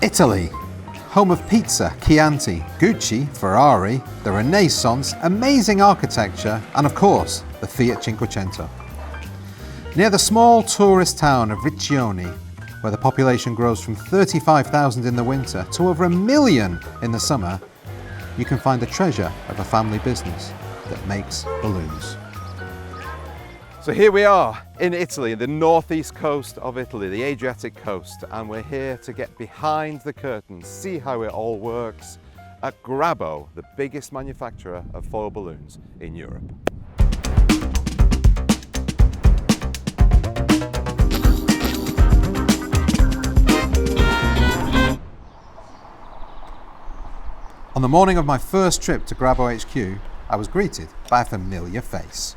Italy, home of pizza, Chianti, Gucci, Ferrari, the Renaissance, amazing architecture, and of course, the Fiat Cinquecento. Near the small tourist town of Riccione, where the population grows from 35,000 in the winter to over 1 million in the summer, you can find the treasure of a family business that makes balloons. So here we are in Italy, the northeast coast of Italy, the Adriatic coast, and we're here to get behind the curtains, see how it all works at Grabo, the biggest manufacturer of foil balloons in Europe. On the morning of my first trip to Grabo HQ, I was greeted by a familiar face.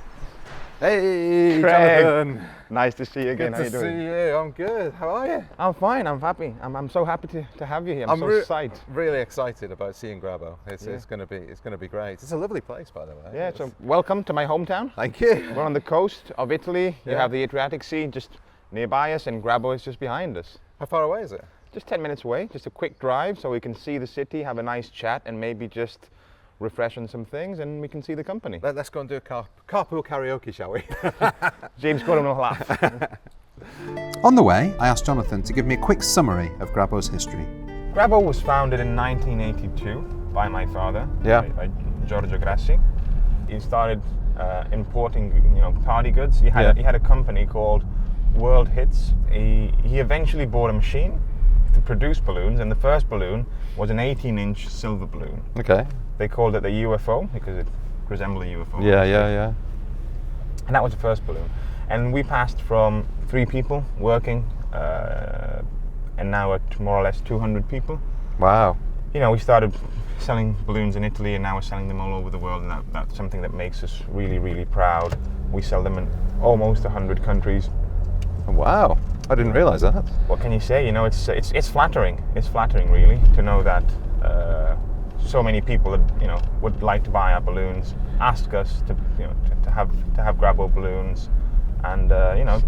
Hey, Craig. Jonathan. Nice to see you again. Good How you to doing? see you. I'm good. How are you? I'm fine. I'm happy. I'm so happy to have you here. I'm so excited. Really excited about seeing Grabo. It's going to be great. It's a lovely place, by the way. Yeah. So welcome to my hometown. Thank you. We're on the coast of Italy. You Yeah. have the Adriatic Sea just nearby us, and Grabo is just behind us. How far away is it? Just 10 minutes away. Just a quick drive, so we can see the city, have a nice chat, and maybe just refresh on some things, and we can see the company. Let's go and do a carpool karaoke, shall we? James Gordon will laugh. On the way, I asked Jonathan to give me a quick summary of Grabo's history. Grabo was founded in 1982 by my father, Yeah. by Giorgio Grassi. He started importing, party goods. He had a company called World Hits. He eventually bought a machine to produce balloons, and the first balloon was an 18-inch silver balloon. Okay. They called it the UFO because it resembled a UFO. Yeah. And that was the first balloon. And we passed from 3 people working, and now at more or less 200 people. Wow. We started selling balloons in Italy, and now we're selling them all over the world, and that's something that makes us really, really proud. We sell them in almost 100 countries. Wow. I didn't realise that. What can you say? It's flattering. It's flattering, really, to know that so many people that would like to buy our balloons ask us to have Grabo balloons, and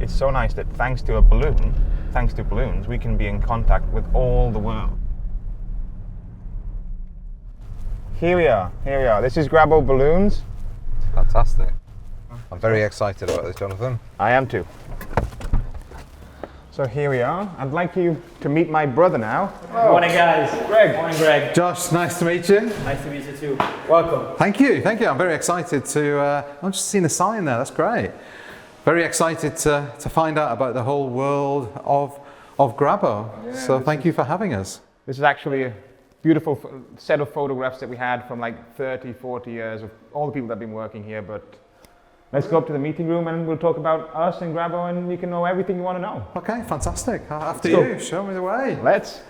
it's so nice that thanks to balloons, we can be in contact with all the world. Here we are. This is Grabo balloons. Fantastic. I'm very excited about this, Jonathan. I am too. So here we are. I'd like you to meet my brother now. Morning, guys. Greg. Morning, Greg. Josh, nice to meet you. Nice to meet you too. Welcome. Thank you. I'm very excited to, I've just seen the sign there, that's great. Very excited to find out about the whole world of Grabo. So thank you for having us. This is actually a beautiful set of photographs that we had from like 30, 40 years of all the people that have been working here, but let's go up to the meeting room and we'll talk about us and Grabo, and you can know everything you want to know. Okay, fantastic. After Let's go. you, show me the way. Let's.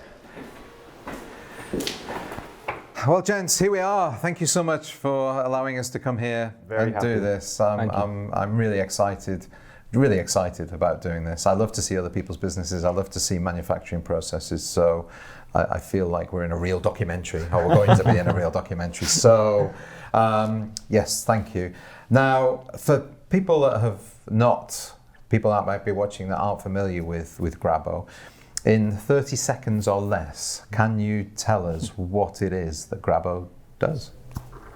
Well, gents, here we are. Thank you so much for allowing us to come here Very and happy. do this. Thank you. I'm really excited about doing this. I love to see other people's businesses. I love to see manufacturing processes. So I feel like we're in a real documentary, or we're going to be in a real documentary. So yes, thank you. Now, for people that might be watching that aren't familiar with Grabo, in 30 seconds or less, can you tell us what it is that Grabo does?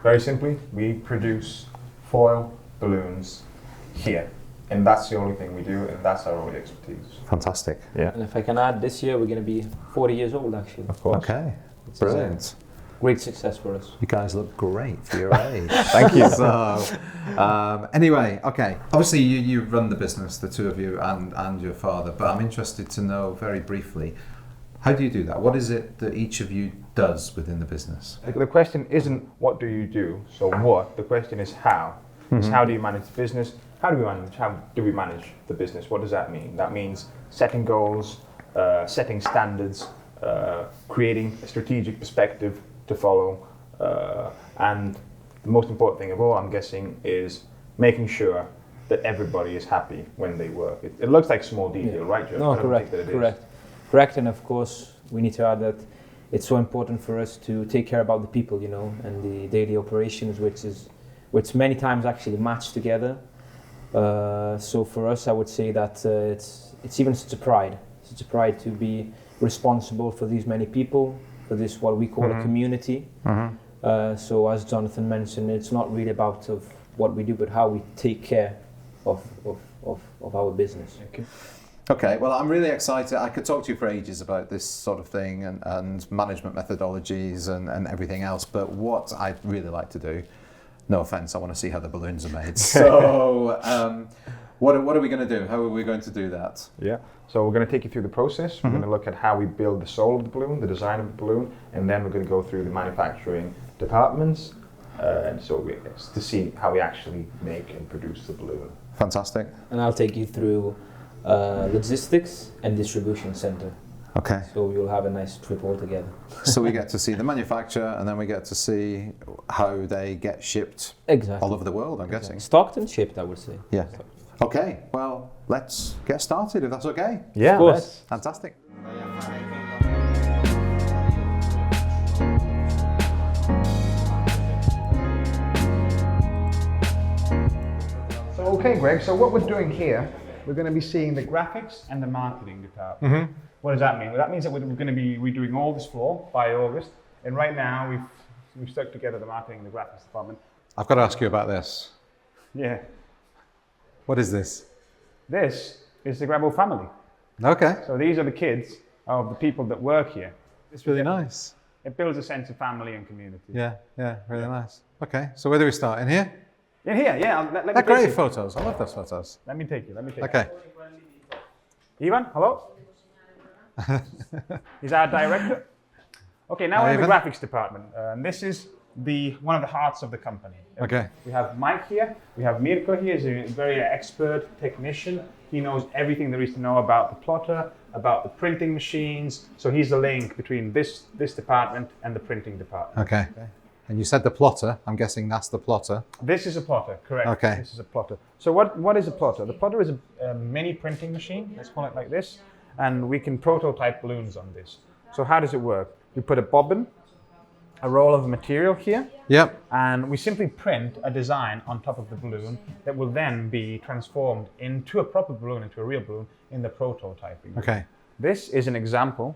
Very simply, we produce foil balloons here, and that's the only thing we do, and that's our only expertise. Fantastic. Yeah. And if I can add, this year we're going to be 40 years old, actually. Of course. Okay, It's brilliant. Great success for us. You guys look great for your age. Thank you. So, anyway, okay. Obviously, you run the business, the two of you, and your father. But I'm interested to know very briefly, how do you do that? What is it that each of you does within the business? The question isn't what do you do, so what? The question is how. It's how do you manage the business? How do we manage the business? What does that mean? That means setting goals, setting standards, creating a strategic perspective to follow, and the most important thing of all, I'm guessing, is making sure that everybody is happy when they work. It looks like small detail, right, Joe? No, I don't correct, think that it is. correct. And of course, we need to add that it's so important for us to take care about the people, and the daily operations, which many times actually match together. So for us, I would say that it's even such a pride to be responsible for these many people, for this what we call a community. So as Jonathan mentioned, it's not really about of what we do, but how we take care of our business. Okay, well, I'm really excited. I could talk to you for ages about this sort of thing and management methodologies and everything else, but what I'd really like to do, no offense, I want to see how the balloons are made. So what are we going to do? How are we going to do that? Yeah, so we're going to take you through the process. We're going to look at how we build the soul of the balloon, the design of the balloon, and then we're going to go through the manufacturing departments to see how we actually make and produce the balloon. Fantastic. And I'll take you through logistics and distribution center. Okay. So we'll have a nice trip all together. So we get to see the manufacturer, and then we get to see how they get shipped all over the world, I'm guessing. Stocked and shipped, I would say. Yeah. Okay, well, let's get started if that's okay. Yeah, of course. Fantastic. So, okay, Greg, so what we're doing here, we're going to be seeing the graphics and the marketing department. What does that mean? Well, that means that we're going to be redoing all this floor by August, and right now we've stuck together the marketing and the graphics department. I've got to ask you about this. Yeah. What is this? This is the Grabo family. Okay. So these are the kids of the people that work here. It's really nice. It builds a sense of family and community. Yeah, really nice. Okay, so where do we start? In here? In here, yeah. Let me They're take great you. photos. I love those photos. Let me take you. Okay. Ivan, hello. He's our director. Okay, now Hi, we're in the Ivan. graphics department. And this is one of the hearts of the company. Okay. We have Mike here. We have Mirko here. He's a very expert technician. He knows everything there is to know about the plotter, about the printing machines. So he's the link between this department and the printing department. Okay. And you said the plotter. I'm guessing that's the plotter. This is a plotter, correct. Okay. This is a plotter. So what is a plotter? The plotter is a mini printing machine, let's call it like this, and we can prototype balloons on this. So how does it work? We put a bobbin, a roll of material here, Yep. and we simply print a design on top of the balloon that will then be transformed into a proper balloon, into a real balloon, in the prototyping. Okay. This is an example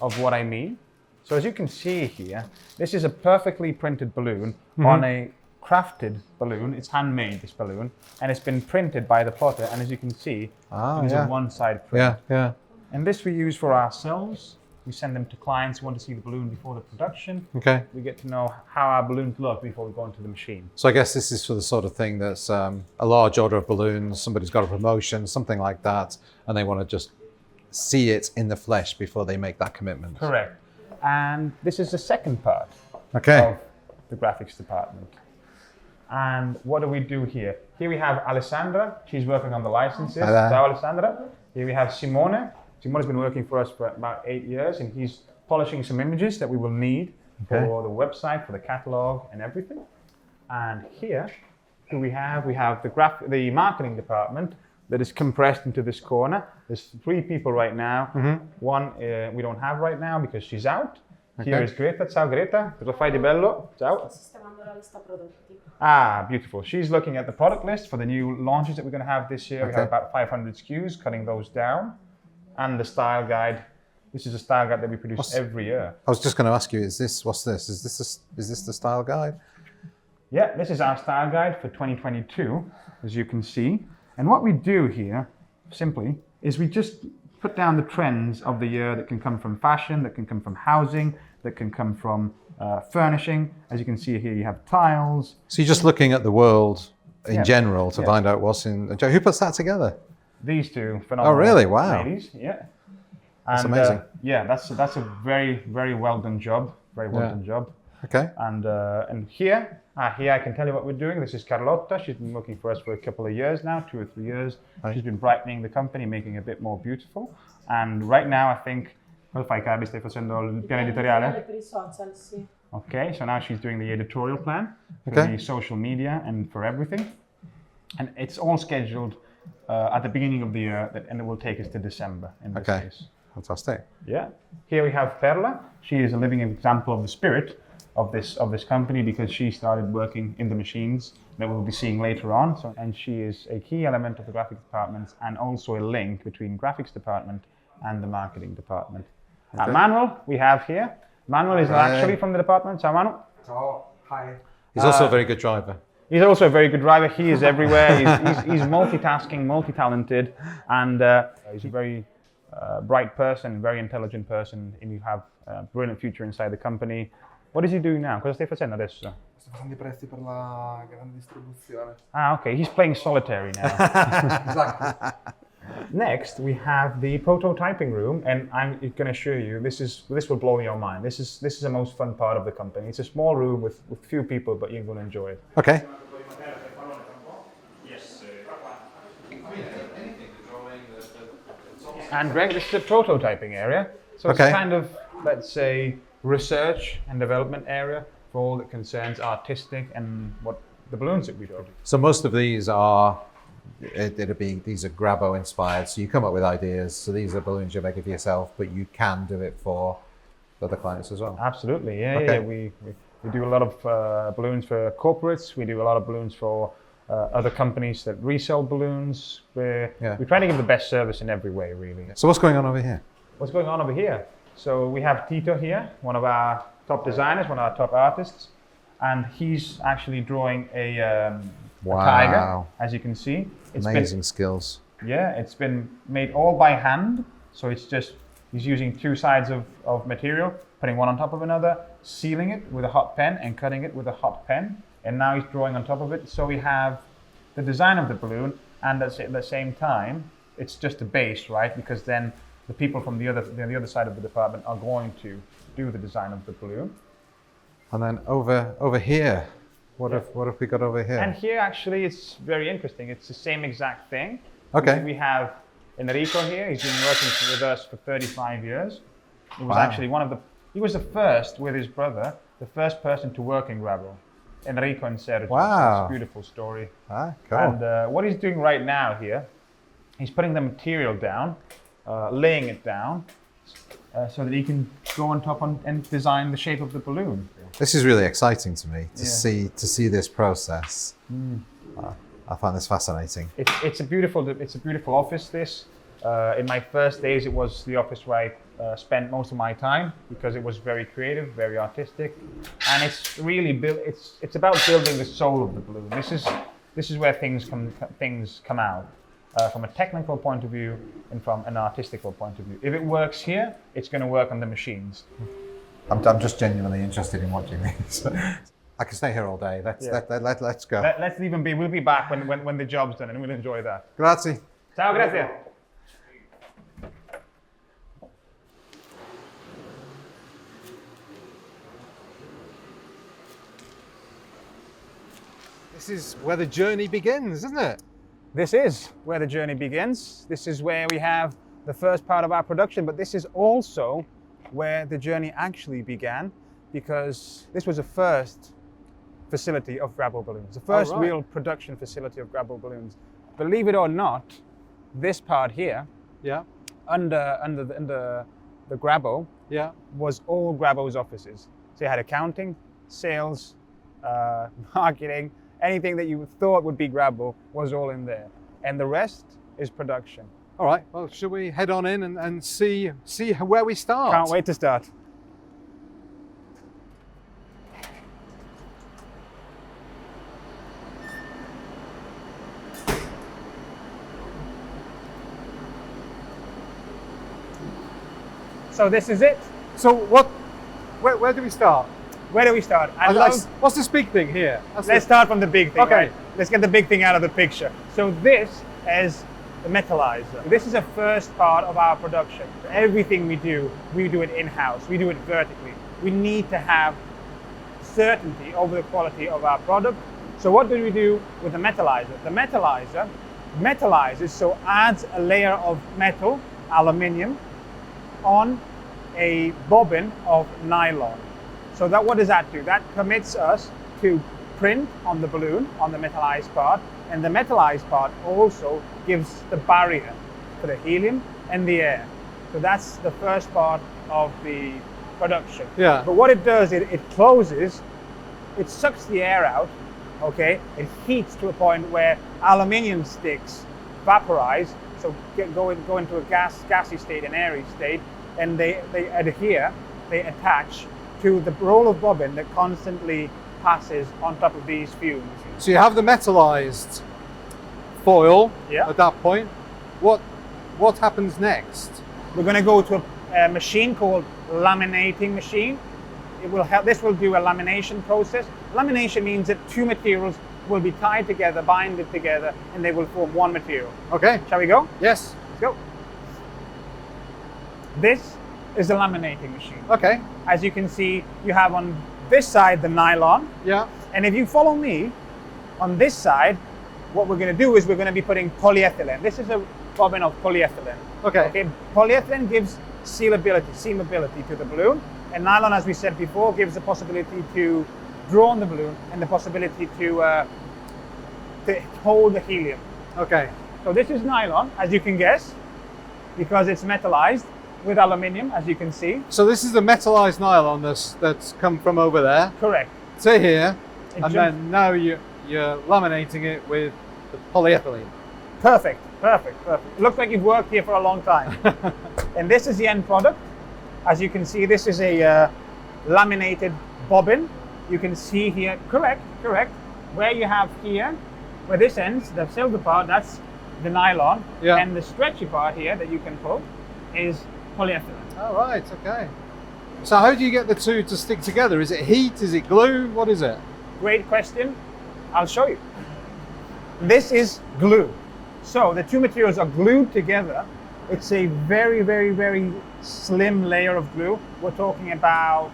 of what I mean. So as you can see here, this is a perfectly printed balloon on a crafted balloon. It's handmade, this balloon, and it's been printed by the plotter. And as you can see, it is a one-side print. Yeah. And this we use for ourselves. We send them to clients who want to see the balloon before the production. Okay. We get to know how our balloons look before we go into the machine. So I guess this is for the sort of thing that's a large order of balloons, somebody's got a promotion, something like that, and they want to just see it in the flesh before they make that commitment. Correct. And this is the second part Okay. of the graphics department. And what do we do here? Here we have Alessandra. She's working on the licenses. Hi there. Ciao, Alessandra. Here we have Simone. Simone's been working for us for about 8 years, and he's polishing some images that we will need for the website, for the catalog, and everything. And here, who we have? We have the marketing department that is compressed into this corner. There's 3 people right now. One we don't have right now because she's out. Here is Greta. Ciao Greta, cosa fai di bello? Ciao. Sistemando la lista prodotti. Ah, beautiful. She's looking at the product list for the new launches that we're going to have this year. We have about 500 SKUs, cutting those down. And the style guide. This is a style guide that we produce every year. I was just going to ask you, what's this? Is this the style guide? Yeah, this is our style guide for 2022, as you can see. And what we do here, simply, is we just put down the trends of the year that can come from fashion, that can come from housing, that can come from furnishing. As you can see here, you have tiles. So you're just looking at the world in general to find out what's in. Who puts that together? These 2 phenomenal really? Wow. ladies. Yeah. That's And, amazing. Yeah, that's a very, very well done job. Very well done job. Okay. And here I can tell you what we're doing. This is Carlotta. She's been working for us for a couple of years now, 2 or 3 years. She's been brightening the company, making it a bit more beautiful. And right now, I think, cosa fai Carli? Stai facendo il piano editoriale? Per i social, sì. Okay, so now she's doing the editorial plan for the social media and for everything. And it's all scheduled at the beginning of the year, and it will take us to December in this case. Fantastic. Yeah. Here we have Perla. She is a living example of the spirit of this company because she started working in the machines that we'll be seeing later on. So, and she is a key element of the graphics department and also a link between graphics department and the marketing department. Manuel, we have here. Manuel is actually from the department. Ciao, Manuel. Oh, hi. He's also a very good driver. He's also a very good driver. He is everywhere. He's multitasking, multi-talented, and he's a very bright person, very intelligent person, and you have a brilliant future inside the company. What is he doing now? Cosa stai facendo adesso? Sto facendo i presti per la grande distribuzione. Ah, okay. He's playing solitary now. Esatto. Next, we have the prototyping room, and I'm going to show you. This will blow your mind. This is the most fun part of the company. It's a small room with few people, but you're going to enjoy it. Okay. And Greg, this is a prototyping area. So it's kind of, let's say, research and development area for all that concerns artistic and what the balloons that we build. So most of these are, these are Grabo inspired. So you come up with ideas. So these are balloons you're making for yourself, but you can do it for other clients as well. Absolutely, yeah. Okay. Yeah. We do a lot of balloons for corporates. We do a lot of balloons for other companies that resell balloons. We try to give the best service in every way, really. So what's going on over here? What's going on over here? So we have Tito here, one of our top designers, one of our top artists, and he's actually drawing a tiger, as you can see. Amazing skills. Yeah, it's been made all by hand. So it's just, he's using two sides of material, putting one on top of another, sealing it with a hot pen and cutting it with a hot pen. And now he's drawing on top of it. So we have the design of the balloon, and at the same time, it's just a base, right? Because then the people from the other side of the department are going to do the design of the balloon. And then over here, what have we got over here? And here actually it's very interesting. It's the same exact thing. Okay. We have Enrico here. He's been working with us for 35 years. He was actually he was the first, with his brother, the first person to work in Grabo. Enrico and Sergio. Wow. It's a beautiful story. Ah, cool. And what he's doing right now here, he's putting the material down, laying it down, so that he can go on top and design the shape of the balloon. This is really exciting to me to see this process. I find this fascinating. It's a beautiful office. This in my first days, it was the office where I spent most of my time because it was very creative, very artistic, and it's really it's about building the soul of the balloon. This is where things come out. From a technical point of view and from an artistical point of view. If it works here, it's going to work on the machines. I'm just genuinely interested in watching this. I can stay here all day. Let's go. Let's leave and be. We'll be back when the job's done, and we'll enjoy that. Grazie. Ciao, grazie. This is where the journey begins, isn't it? This is where the journey begins. This is where we have the first part of our production, but this is also where the journey actually began, because this was the first facility of Grabo balloons, the first real production facility of Grabo balloons. Believe it or not, this part here, under the Grabo, was all Grabo's offices. So you had accounting, sales, marketing, anything that you thought would be Grabo was all in there. And the rest is production. All right, well, should we head on in and see where we start? Can't wait to start. So this is it. So where do we start? Where do we start? What's this big thing here? Let's start from the big thing. Okay. Right? Let's get the big thing out of the picture. So this is the metallizer. This is the first part of our production. Everything we do it in-house. We do it vertically. We need to have certainty over the quality of our product. So what do we do with the metallizer? The metallizer metallizes, so adds a layer of metal, aluminium, on a bobbin of nylon. So what does that do? That permits us to print on the balloon, on the metallized part, and the metallized part also gives the barrier for the helium and the air. So that's the first part of the production. Yeah. But what it does, it closes, it sucks the air out, okay? It heats to a point where aluminium sticks vaporize, so go into a gassy state, an airy state, and they adhere, they attach to the roll of bobbin that constantly passes on top of these fumes. So you have the metallized foil Yeah. at that point. What happens next? We're going to go to a machine called laminating machine. It will help. This will do a lamination process. Lamination means that two materials will be tied together, binded together, and they will form one material. Okay. Shall we go? Yes. Let's go. This is the laminating machine. Okay. As you can see, you have on this side the nylon, Yeah. and if you follow me, on this side, what we're going to do is we're going to be putting polyethylene. This is a bobbin of polyethylene. Okay. Polyethylene gives sealability to the balloon, and nylon, as we said before, gives the possibility to draw on the balloon and the possibility to hold the helium. Okay. So this is nylon, as you can guess, because it's metallized with aluminium, as you can see. So this is the metallized nylon that's come from over there Correct. to here, It and jumps- then now you're laminating it with the polyethylene. Perfect. Looks like you've worked here for a long time. And this is the end product. As you can see, this is a laminated bobbin. You can see here, correct, where you have here, where this ends, the silver part, that's the nylon. Yeah. And the stretchy part here that you can pull is polyethylene. All right. Okay. So how do you get the two to stick together? Is it heat? Is it glue? What is it? Great question. I'll show you. This is glue. So the two materials are glued together. It's a very, very, very slim layer of glue. We're talking about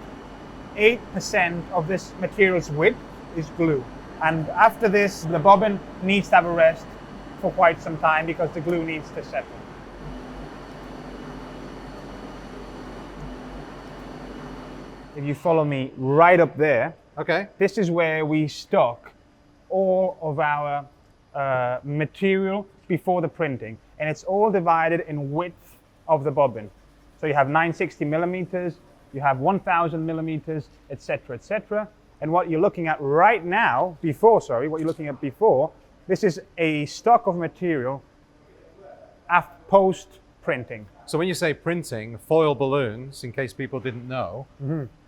8% of this material's width is glue. And after this, the bobbin needs to have a rest for quite some time because the glue needs to settle. If you follow me right up there, Okay. this is where we stock all of our material before the printing, and it's all divided in width of the bobbin. So you have 960 millimeters, you have 1000 millimeters, etc., etc. And what you're looking at right now, what you're looking at before, this is a stock of material post printing. So when you say printing, foil balloons, in case people didn't know,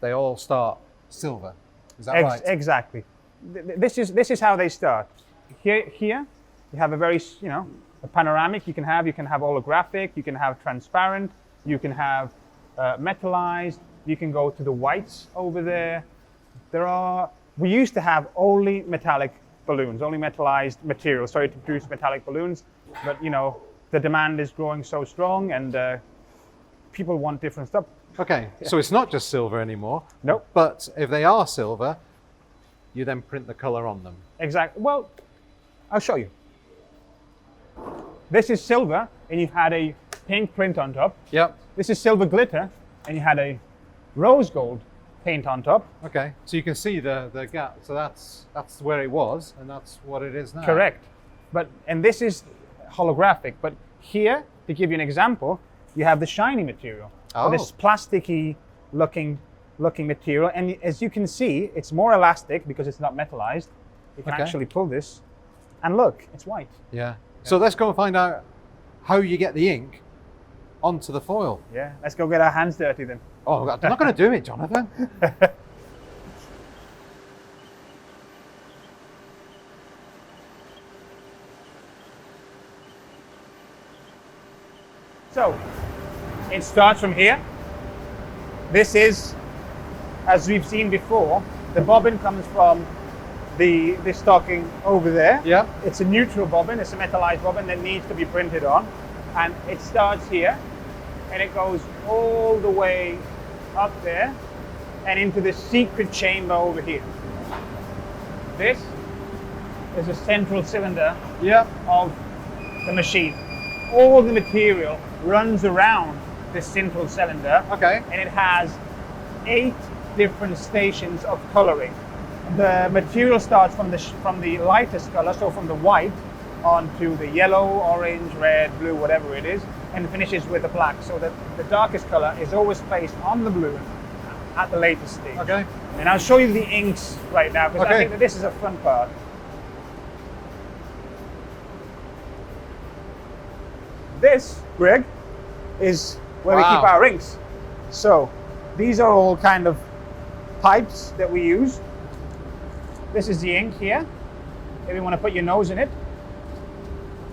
they all start silver. Is that right? Exactly. This is how they start. Here you have a very, a panoramic. You can have holographic. You can have transparent. You can have metallized. You can go to the whites over there. We used to have only metallic balloons, only metallized material. Sorry to produce metallic balloons, but the demand is growing so strong, and people want different stuff. Okay, so it's not just silver anymore. Nope. But if they are silver, you then print the color on them. Exactly. Well, I'll show you. This is silver, and you've had a pink print on top. Yep. This is silver glitter, and you had a rose gold paint on top. Okay, so you can see the gap. So that's where it was, and that's what it is now. Correct. And this is holographic. But here, to give you an example, you have the shiny material. Oh. Or this plasticky looking material. And as you can see, it's more elastic because it's not metallized. You can Okay. actually pull this, and look, it's white. Yeah. So let's go and find out how you get the ink onto the foil. Yeah, let's go get our hands dirty then. Oh, I'm not going to do it, Jonathan. So, it starts from here. This is, as we've seen before, the bobbin comes from the stocking over there. Yeah. It's a neutral bobbin, it's a metallized bobbin that needs to be printed on. And it starts here, and it goes all the way up there and into the secret chamber over here. This is a central cylinder Yeah. of the machine. All the material runs around this central cylinder, Okay. and it has 8 different stations of coloring. The material starts from the lightest color, so from the white onto the yellow, orange, red, blue, whatever it is, and finishes with the black. So that the darkest color is always placed on the balloon at the latest stage. Okay. And I'll show you the inks right now, because I Okay. think that this is a fun part. This, Greg, is where we Wow. keep our inks. So these are all kind of pipes that we use. This is the ink here. If you want to put your nose in it.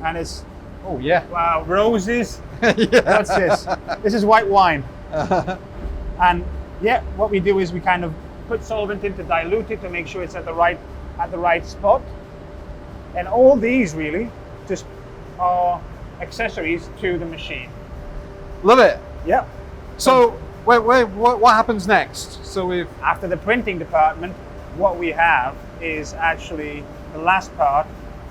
And it's, Oh yeah. wow, roses. Yeah. What's this? This is white wine. And yeah, what we do is we kind of put solvent in to dilute it to make sure it's at the right spot. And all these really just are accessories to the machine. Love it. Yeah. So what happens next? So we've After the printing department, what we have is actually the last part,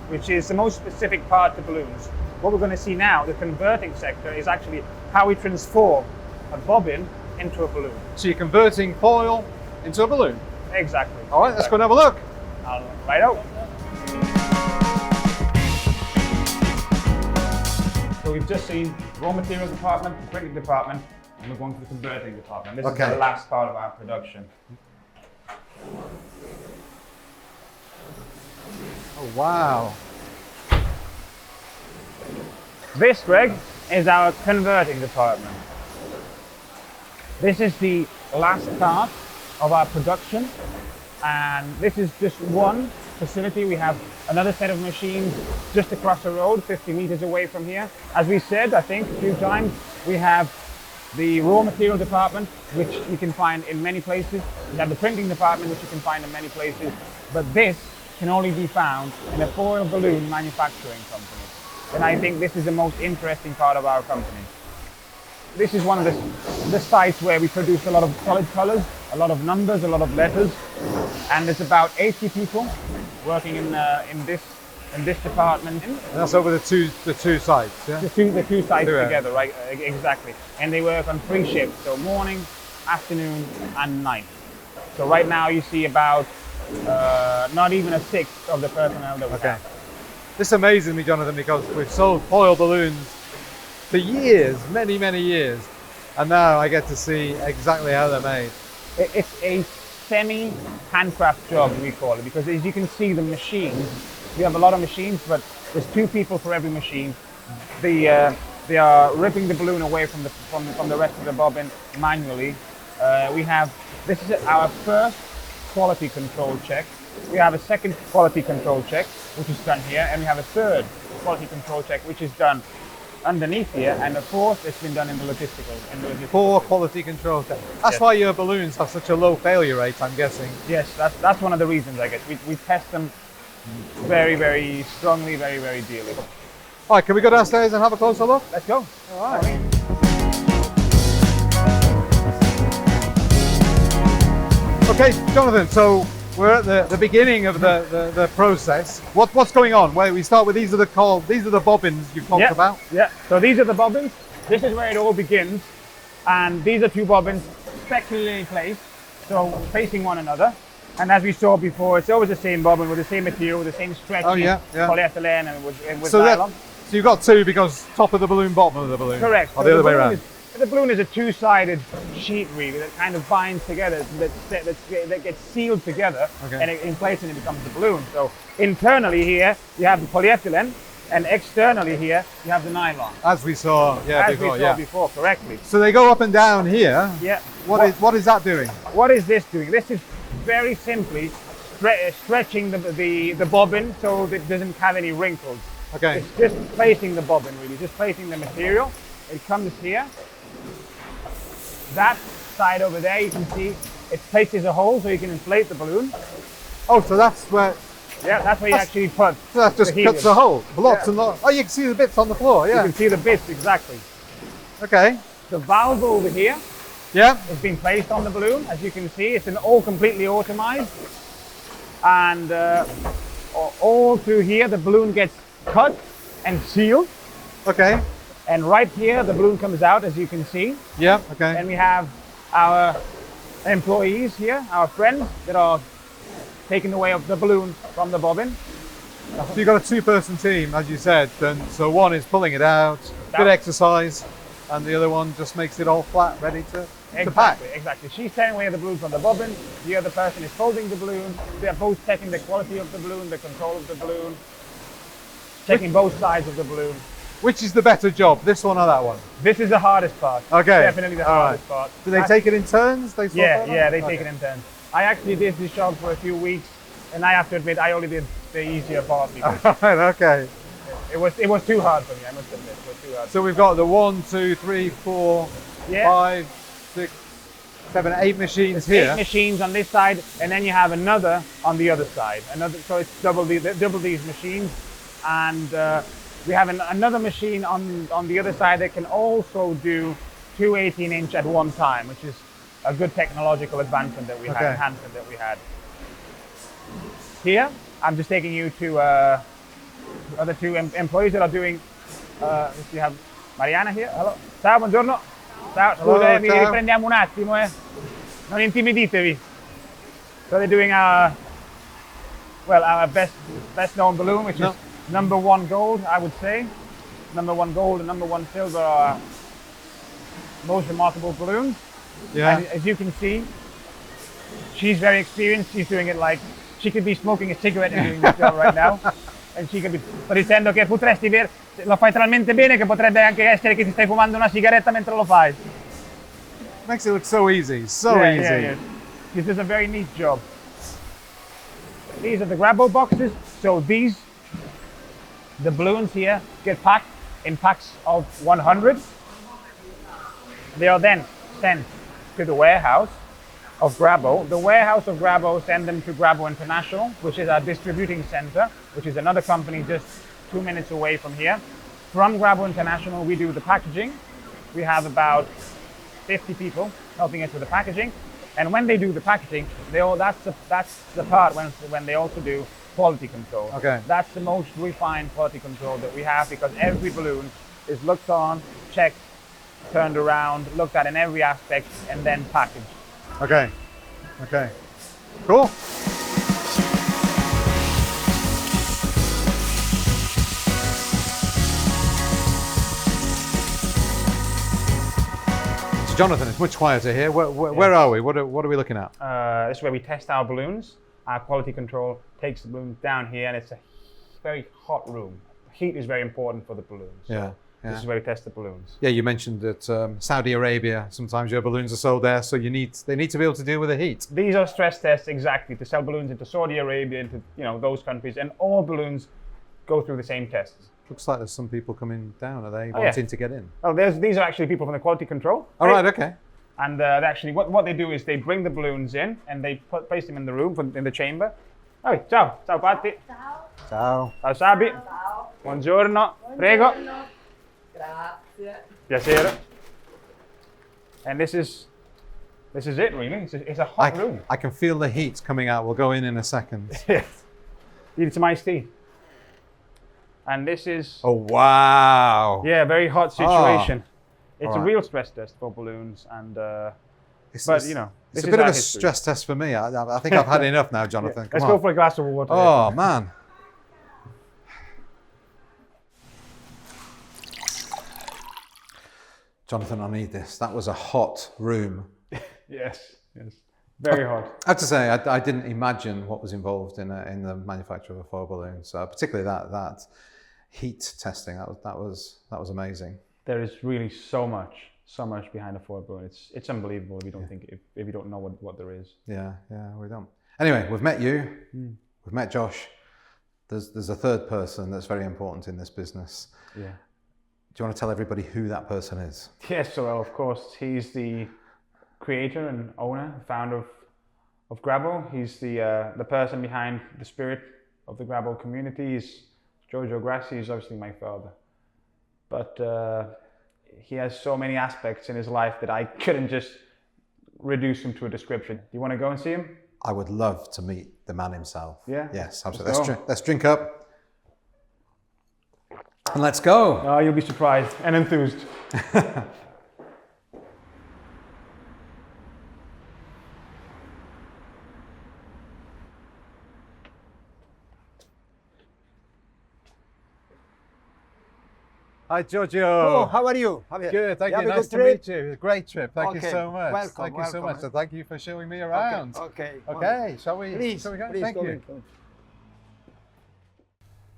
which is the most specific part to balloons. What we're going to see now, the converting sector, is actually how we transform a bobbin into a balloon. so you're converting foil into a balloon. Exactly. All right, let's go and have a look. Right out. So we've just seen raw material department, the printing department, and we're going to the converting department. This is Okay. the last part of our production. Oh wow. This, Greg, is our converting department. This is the last part of our production, and this is just one facility. We have another set of machines just across the road, 50 meters away from here. As we said, I think a few times, we have the raw material department, which you can find in many places. We have the printing department, which you can find in many places, but this can only be found in a foil balloon manufacturing company. And I think this is the most interesting part of our company. This is one of the sites where we produce a lot of solid colors, a lot of numbers, a lot of letters, and there's about 80 people working in this department. And that's over the two sites, yeah? The two sites Yeah. together, right? Exactly. And they work on 3 shifts, so morning, afternoon, and night. So right now you see about not even a sixth of the personnel that we Okay. have. This amazes me, Jonathan, because we've sold foil balloons for years, many, many years. And now I get to see exactly how they're made. It's a semi-handcraft job, we call it, because as you can see, the machines, we have a lot of machines, but there's 2 people for every machine. They are ripping the balloon away from the rest of the bobbin manually. This is our first quality control check. We have a second quality control check, which is done here, and we have a third quality control check, which is done underneath here, and the fourth has been done in the logistical. 4 quality control tests. That's Yes. why your balloons have such a low failure rate, I'm guessing. Yes, that's one of the reasons, I guess. We test them very, very strongly, very, very dearly. All right, can we go downstairs and have a closer look? Let's go. All right. Okay, Jonathan, so we're at the beginning of the process. What's going on? Where we start with these are the bobbins you've talked about. Yeah, so these are the bobbins. This is where it all begins. And these are 2 bobbins specularly placed, so facing one another. And as we saw before, it's always the same bobbin with the same material, with the same stretchy polyethylene and with nylon. So you've got 2 because top of the balloon, bottom of the balloon. Correct. Or So the other way around. The balloon is a 2-sided sheet, really, that kind of binds together, that gets sealed together, Okay. and it inflates and it becomes the balloon. So internally here, you have the polyethylene, and externally here, you have the nylon. As we saw, As we saw before, correctly. So they go up and down here. Yeah. What is that doing? What is this doing? This is very simply stretching the bobbin so that it doesn't have any wrinkles. Okay. It's just placing the bobbin, really, just placing the material. It comes here. That side over there, you can see it places a hole so you can inflate the balloon. Oh, so that's where. Yeah, that's where you actually put. So that just the cuts helium. the hole. Lots Yeah. and lots. Oh, you can see the bits on the floor. You Yeah. can see the bits exactly. Okay. The valve over here Yeah. has been placed on the balloon. As you can see, it's all completely automized, and all through here the balloon gets cut and sealed. Okay. And right here the balloon comes out, as you can see. Yeah. Okay. And we have our employees here, our friends, that are taking away of the balloon from the bobbin. So you've got a 2-person team, as you said. And so one is pulling it out, good exercise, and the other one just makes it all flat, ready to pack. Exactly. She's taking away the balloon from the bobbin. The other person is holding the balloon. They are both checking the quality of the balloon, the control of the balloon, checking both sides of the balloon. Which is the better job, this one or that one? This is the hardest part. Okay. Definitely the hardest part. Do they take it in turns? They swap Yeah, over? yeah, they take it in turns. I actually did this job for a few weeks, and I have to admit, I only did the easier part because Right, okay. it was too hard for me. I must admit, it was too hard. So we've got the 1, 2, 3, 4, Yeah. 5, 6, 7, 8 machines here. 8 machines on this side, and then you have another on the other side. So it's double these machines, and we have another machine on the other side that can also do 2 18-inch at one time, which is a good technological advancement that we had, enhancement that we had. Here, I'm just taking you to other 2 employees that are doing. You have Mariana here. Hello. Ciao, buongiorno. Ciao, scusa, vi riprendiamo un attimo, Non intimiditevi. So they're doing our best known balloon, which is number 1 gold, I would say. Number 1 gold and number 1 silver are our most remarkable balloons. Yeah. And as you can see, she's very experienced. She's doing it like she could be smoking a cigarette and doing this job right now. And she could be. Sto dicendo che potresti lo fai talmente bene che potrebbe anche essere che ti stai fumando una sigaretta mentre lo fai. Makes it look so easy, so easy. Yeah. This is a very neat job. These are the Grabo boxes. So the balloons here get packed in packs of 100. They are then sent to the warehouse of Grabo. The warehouse of Grabo send them to Grabo International, which is our distributing center, which is another company just 2 minutes away from here. From Grabo International, we do the packaging. We have about 50 people helping us with the packaging. And when they do the packaging, that's the part when they also do quality control. Okay. That's the most refined quality control that we have, because every balloon is looked on, checked, turned around, looked at in every aspect, and then packaged. Okay. Cool. So Jonathan, it's much quieter here. Where are we? What are we looking at? This is where we test our balloons. Our quality control takes the balloons down here, and it's a very hot room. Heat is very important for the balloons. Yeah. This is where we test the balloons. Yeah, you mentioned that Saudi Arabia, sometimes your balloons are sold there, so they need to be able to deal with the heat. These are stress tests exactly to sell balloons into Saudi Arabia, into those countries, and all balloons go through the same tests. Looks like there's some people coming down. Are they wanting to get in? Oh, these are actually people from the quality control. All right, okay. And actually, what they do is they bring the balloons in and they place them in the room, in the chamber. Oh, ciao Patti. Ciao. Ciao Sabi. Ciao. Buongiorno. Prego. Grazie. Piacere. And this is it really. It's a hot room. I can feel the heat coming out. We'll go in a second. Yes. Need some iced tea. And this is Oh, wow. very hot situation. It's All a right. real stress test for balloons, and It's this a is bit of our a history. stress test for me. I think I've had enough now, Jonathan. Come Let's on. go for a glass of water. Oh, man. Jonathan, I need this. That was a hot room. Yes. Very hot. I have to say, I didn't imagine what was involved in the manufacture of a foil balloon. So particularly that heat testing, that was amazing. There is really so much behind a foil balloon. It's unbelievable if you don't think if you don't know what there is. Yeah, we don't. Anyway, we've met you. We've met Josh. There's a third person that's very important in this business. Yeah. Do you want to tell everybody who that person is? Yes, so of course he's the creator and owner, founder of Grabo. He's the person behind the spirit of the Grabo community. He's Giorgio Grassi. He's obviously my father, but he has so many aspects in his life that I couldn't just reduce him to a description. Do you want to go and see him? I would love to meet the man himself. Yeah? Yes, absolutely. Let's go. Let's drink up. And let's go. Oh, you'll be surprised and enthused. Hi, Giorgio. Oh, how are you? Good, thank you. have a Nice good to trip? meet you. Great trip. Thank you Okay, so much. welcome, Thank you so welcome. much. So thank you for showing me around. Okay. Okay, shall we? Please, Shall we go? please Thank come you. in, come in.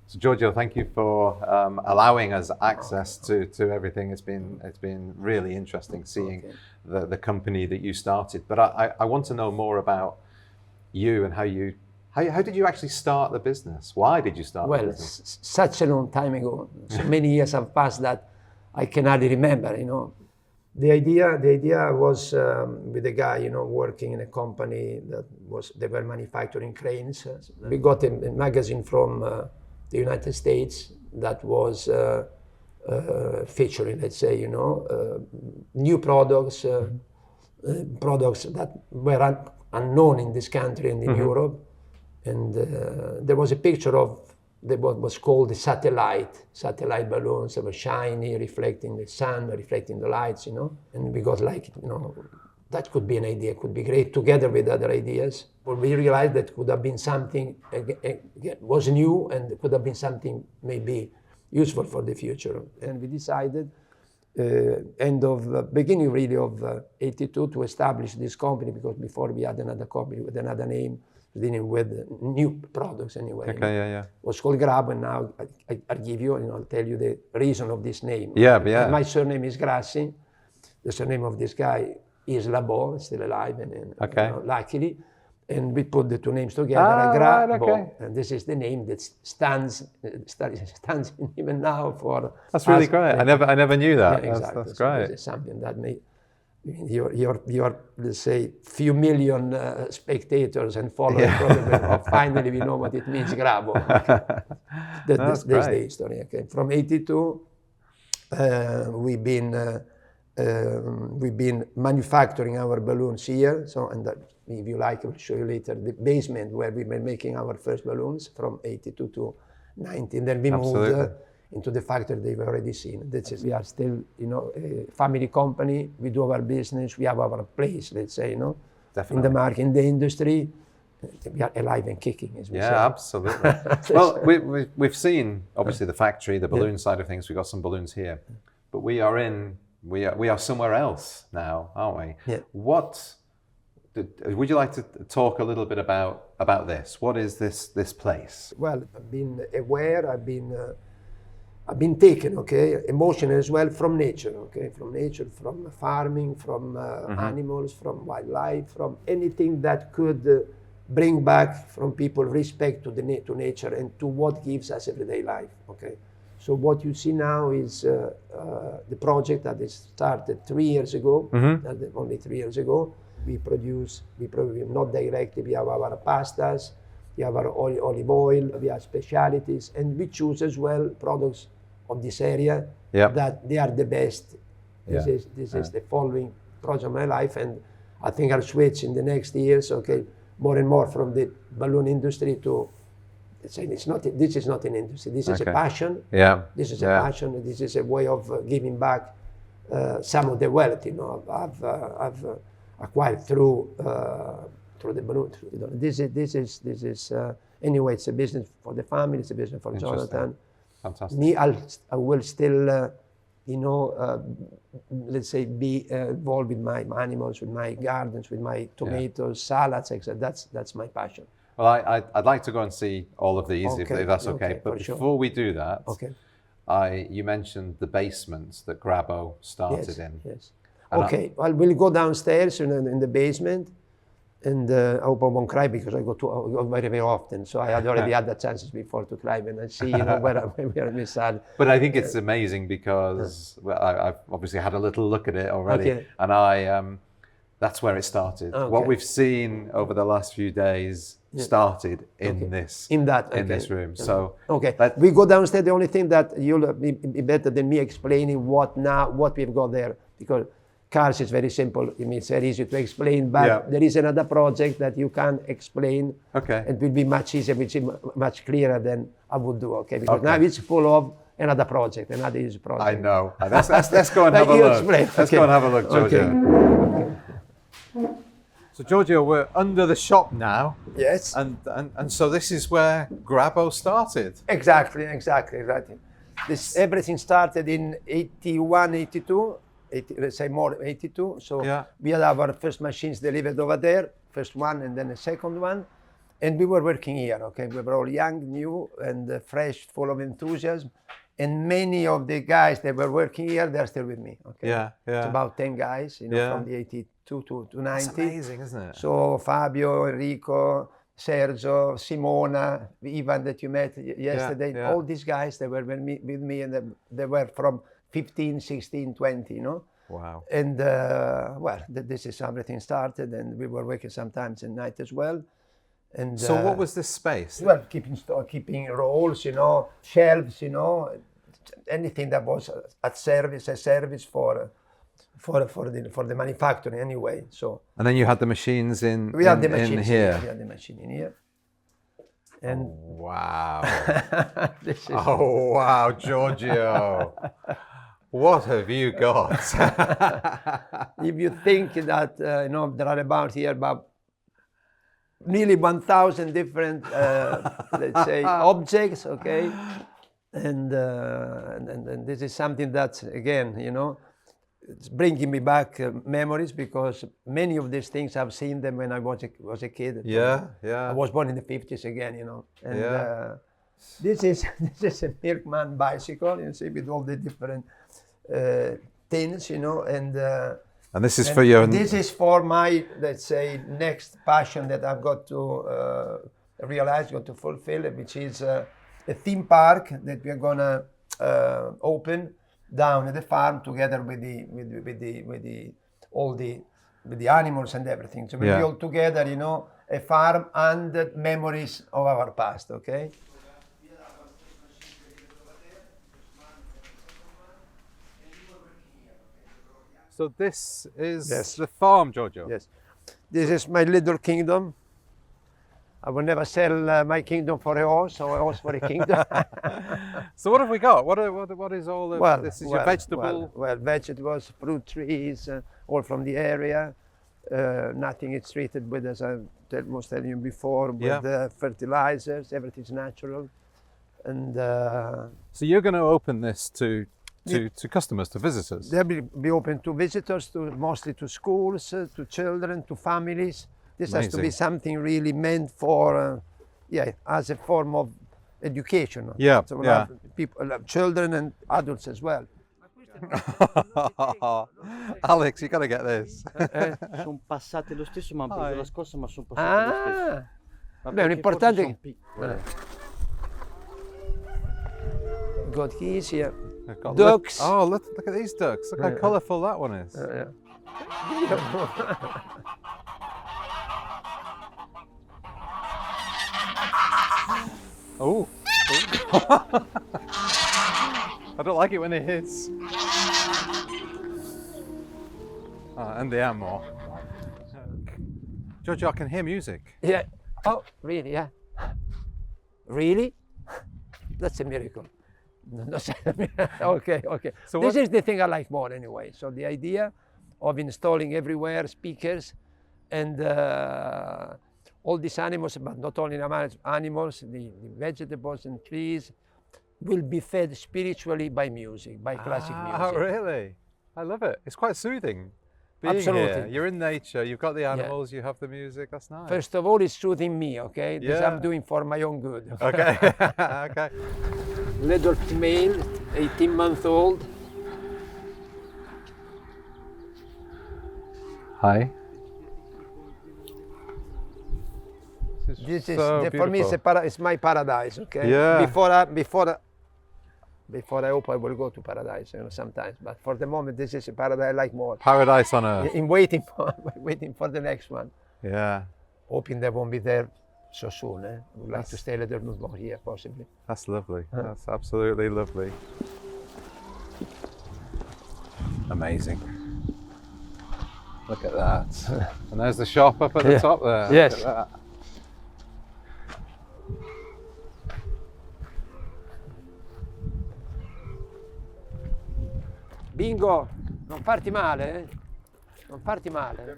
So Giorgio, thank you for allowing us access to everything. It's been really interesting seeing the company that you started. But I want to know more about you and how did you actually start the business? Why did you start the business? Such a long time ago. So many years have passed that I can hardly remember, you know. The idea was with a guy, you know, working in a company they were manufacturing cranes. We got a magazine from the United States that was featuring, let's say, you know, new products, products that were unknown in this country and in Europe. And there was a picture of what was called the satellite balloons. They were shiny, reflecting the sun, reflecting the lights, you know. And we got like, you know, that could be an idea, could be great, together with other ideas. But we realized that could have been something, was new, and could have been something maybe useful for the future. And we decided, beginning really of 82, to establish this company, because before we had another company with another name, dealing with new products anyway. Okay, yeah. It was called Grabo, and now I'll give you, and I'll tell you the reason of this name. Yeah. My surname is Grassi. The surname of this guy is Labo, still alive, and you know, luckily. And we put the two names together, Grabo. Right, okay. And this is the name that stands even now for. That's really great. I never knew that. Yeah, exactly. That's so great. this is something that your let's say few million spectators and followers probably finally we know what it means, Grabo. That's the history. Okay, from 82, we've been manufacturing our balloons here. So, and if you like, I'll show you later the basement where we were making our first balloons from 82 to 90. Then we moved into the factory they've already seen. We are still, you know, a family company. We do our business. We have our place, let's say, you know, in the market, in the industry. We are alive and kicking, as we say. Yeah, absolutely. Well, we've seen obviously the factory, the balloon side of things. We've got some balloons here, but we are somewhere else now, aren't we? Yeah. Would you like to talk a little bit about this? What is this place? Well, I've been aware. I've been taken, okay, emotional as well, from nature, okay, from farming, from animals, from wildlife, from anything that could bring back from people respect to nature and to what gives us everyday life, okay. So what you see now is the project that is started 3 years ago, only 3 years ago. We produce not directly, we have our pastas, we have our olive oil, we have specialities, and we choose as well products of this area that they are the best. This is the following project of my life, and I think I'll switch in the next years, okay, more and more from the balloon industry to, let's say, this is not an industry, this is a passion. Yeah. This is a passion, this is a way of giving back some of the wealth, you know, I've acquired through the balloon. This is anyway, it's a business for the family, it's a business for Jonathan. Fantastic. Me, I will still, you know, let's say, be involved with my animals, with my gardens, with my tomatoes, salads, etc. That's my passion. Well, I'd like to go and see all of these if that's okay. But before we do that, you mentioned the basement that Grabo started in. Yes. Okay. Well, we'll go downstairs in the basement. And I hope I won't cry because I go very, very often. So I had already had the chances before to climb and I see, you know, where I miss out. But I think it's amazing because I've obviously had a little look at it already, and that's where it started. What we've seen over the last few days started in this room. So we go downstairs. The only thing that you'll be better than me explaining what we've got there, because cars is very simple. I mean, it's very easy to explain, but there is another project that you can explain. It will be much easier, much clearer than I would do. Okay, because now it's full of another project, another huge project. I know. Let's go and have a look. Let's go and have a look, Giorgio. So Giorgio, we're under the shop now. Yes. And so this is where Grabo started. Exactly. Right. Everything started in 81, 82. Let's say more 82. So we had our first machines delivered over there, first one and then the second one. And we were working here, okay? We were all young, new, and fresh, full of enthusiasm. And many of the guys that were working here, they're still with me, okay? Yeah, yeah. It's about 10 guys, you know, Yeah. from the 82 to 90. That's amazing, isn't it? So Fabio, Enrico, Sergio, Simona, Ivan that you met yesterday, yeah. all these guys, they were with me and they were from 15, 16, 20, you know? Wow. And well, this is how everything started, and we were working sometimes at night as well. And So what was this space? well, keeping rolls, you know, shelves, you know, anything that was a service for the manufacturing anyway. So And then you had the machines in, we had the in machines here. We had the machine in here. And Wow. this is Oh, wow, Giorgio. What have you got? if you think that you know, there are about here about nearly 1,000 different let's say objects, okay, and this is something that, again, you know, it's bringing me back memories, because many of these things I've seen them when I was a kid. Yeah, I yeah. was born in the 50s again, you know, and Yeah. this is a Milkman bicycle, you see, with all the different tins, you know, And this is for your... this is for my, let's say, next passion that I've got to realize, got to fulfill, which is a theme park that we're gonna open down at the farm together with the animals and everything. So we'll be all together, you know, a farm and the memories of our past. Okay. So this is Yes. the farm, Giorgio? Yes. This is my little kingdom. I will never sell my kingdom for a horse or a horse for a kingdom. So what have we got? What is all of this? Is your vegetable? Well, vegetables, fruit trees, all from the area. Nothing is treated with, as I was telling you before, with fertilizers. Everything's natural. And So you're going to open this to customers, to visitors? they'll be open to visitors, mostly to schools, to children, to families. This has to be Amazing. something really meant for, as a form of education. Yeah, So we'll yeah. have people, children and adults as well. Alex, you got to get this. Sono passate lo stesso, ma hanno preso la scossa, ma sono passate lo stesso. Ah, Ma beh, perché l'importante forse son piccole. got keys here. I've got Ducks. Oh, look at these ducks. Look how colourful that one is. Oh. I don't like it when it hits. And the ammo. Giorgio, I can hear music. Yeah. Oh, really? Yeah. Really? That's a miracle. Okay. So This what- is the thing I like more anyway. So the idea of installing everywhere speakers and all these animals, but not only animals, the vegetables and trees will be fed spiritually by music, by classic music. Oh, really? I love it. It's quite soothing. Being Absolutely. here. You're in nature, you've got the animals, you have the music, that's nice. First of all, it's soothing me, okay? This Yeah. I'm doing for my own good. Okay, okay. Little female, 18-month-old. Hi. This is so for me. It's my paradise. Okay. Yeah. Before I hope I will go to paradise, you know, sometimes. But for the moment, this is a paradise I like more. Paradise on earth. In waiting for the next one. Yeah, Hoping they won't be there so soon. I would like to stay a little bit more here, possibly. that's lovely. That's absolutely lovely. Amazing. Look at that. And there's the shop up at the top there. Yes. Look at that. Bingo, non farti male, eh? Non farti male.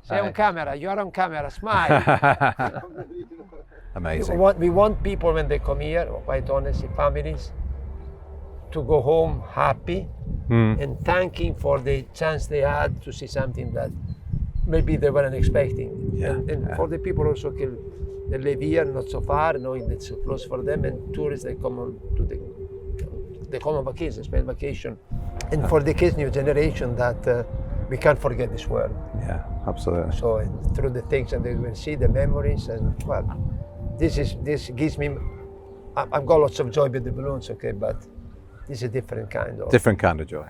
Sei on camera, you are on camera, smile. Amazing. We want people when they come here, quite honestly, families, to go home happy and thanking for the chance they had to see something that maybe they weren't expecting. Yeah, And for the people also they live here, not so far, knowing it's so close for them, and tourists they come on to they come on vacation, spend vacation. And for the kids, new generation, that we can't forget this world. Yeah, absolutely. So and through the things that they will see, the memories, and well, this gives me. I've got lots of joy with the balloons, okay, but this is a different kind of. Different kind of joy.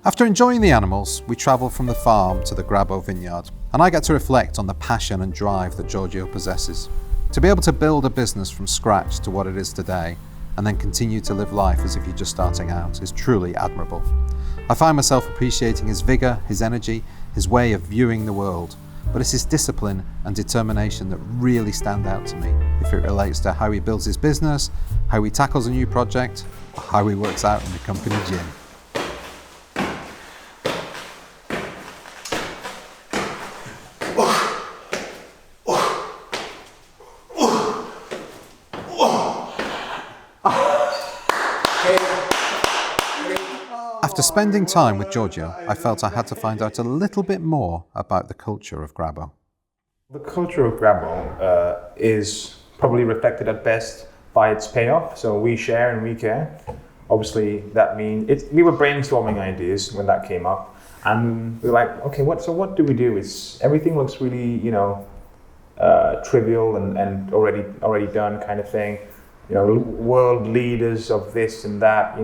After enjoying the animals, we travel from the farm to the Grabo vineyard, and I get to reflect on the passion and drive that Giorgio possesses. To be able to build a business from scratch to what it is today, and then continue to live life as if you're just starting out, is truly admirable. I find myself appreciating his vigour, his energy, his way of viewing the world, but it's his discipline and determination that really stand out to me if it relates to how he builds his business, how he tackles a new project, or how he works out in the company gym. After spending time with Giorgio, I felt I had to find out a little bit more about the culture of Grabo. The culture of Grabo is probably reflected at best by its payoff. So we share and we care. Obviously, that means we were brainstorming ideas when that came up, and we were like, okay, what do we do? Everything looks really, trivial and already done kind of thing. World leaders of this and that.